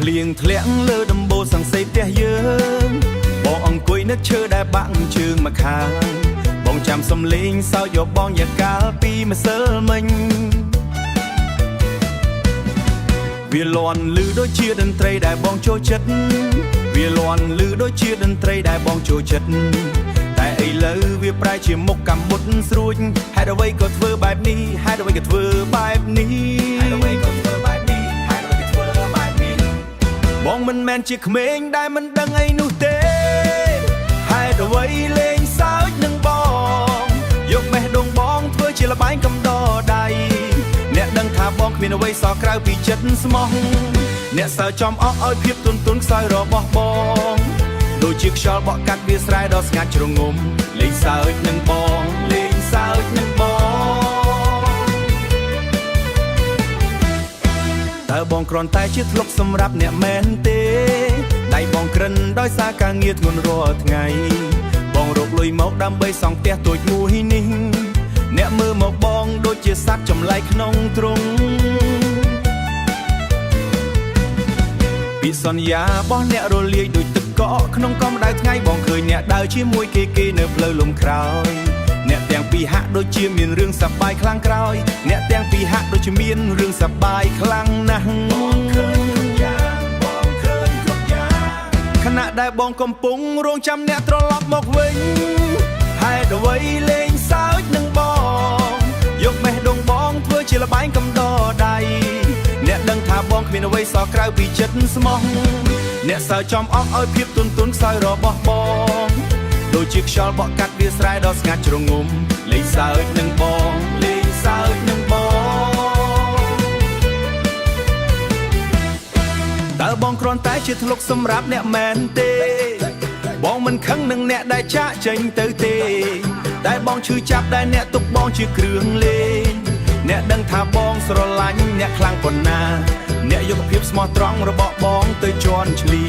ភ្លៀងធ្លាក់លើដំបូលសង្សេផ្ទះយើងបងអង្គុយនឹកឈើដែលបាក់ជើងមកខាងបងចាំសំលេងសើចយកបងយកកាលពីម្សិលមិញវាលាន់ឮដូចជាតន្ត្រីដែលបងចូលចិត្តវាលាន់ឮដូចជាតន្ត្រីដែលបងចូលចិត្តតែឥឡូវវាប្រែជាមុខកម្មុតស្រួចហេតុអ្វីក៏ធ្វើបែបនេះហេតុអ្វីក៏ធ្វើបែបនេះហេតុអ្វីក៏ធ្វើបែបនេះហេតុអ្វីក៏ធ្វើបែបនេះបងមិនមែនជាក្មេងដែលមិនដឹងអីនោះទេហេតុអ្វីលេងសើចនឹងបងយកបេះដូងបងធ្វើជាល្បែងកំដរដៃអ្នកដឹងថាបងគ្មានអ្វីសល់ក្រៅពីចិត្តស្មោះអ្នកសើចំអស់ឲ្យភាពទន់ខ្សោយរបស់បងដូចជាខ្យល់បក់កាត់វាស្រែដ៏ស្ងាត់ជ្រងំលេងសើចនឹងបងលេងសើចនឹងបងតើបងគ្រាន់តែជាធ្លុកសម្រាប់អ្នកមែនទេដៃបងក្រិនដោយសារការងារធ្ងន់រាល់ថ្ងៃបងរកលុយមកដើម្បីសង់ផ្ទះតូចមួយនេះអ្នកមើលមកបងដូចជាសត្វចម្លែកក្នុងទ្រុងពីសន្យារបស់អ្នករលាយដូចទឹកកកក្នុងកំដៅថ្ងៃបងឃើញអ្នកដើរជាមួយគេនៅផ្លូវលំក្រោយអ្នកទាំងពីរហាក់ដូចជាមានរឿងសប្បាយខ្លាំងក្រោយអ្នកទាំងពីរហាក់ដូចជាមានរឿងសប្បាយខ្លាំងណាស់បងឃើញគ្រប់យ៉ាងបងឃើញគ្រប់យ៉ាងខណៈដែលបងកំពុងរងចាំអ្នកត្រឡប់មកវិញហេតុអ្វីលេងសើចនឹងបងយកបេះដូងបងធ្វើជាល្បែងកំដរដៃអ្នកដឹងថាបងគ្មានអ្វីសល់ក្រៅពីចិត្តស្មោះអ្នកសើចំអស់ឲ្យភាពទន់ខ្សោយរបស់បងដូចជាខ្យល់បក់កាត់វាស្រែដ៏ស្ងាត់ជ្រងំលេងសើចនឹងបងលេងសើចនឹងបងតើបងគ្រាន់តែជាធ្លុកសម្រាប់អ្នកមែនទេបងមិនខឹងនឹងអ្នកដែលចាក់ចេញទៅទេតែបងឈឺចាប់ដែលអ្នកទុកបងជាគ្រឿងលេងអ្នកដឹងថាបងស្រឡាញ់អ្នកខ្លាំងប៉ុណ្ណាអ្នកយកភាពស្មោះត្រង់របស់បងទៅជន់ឈ្លី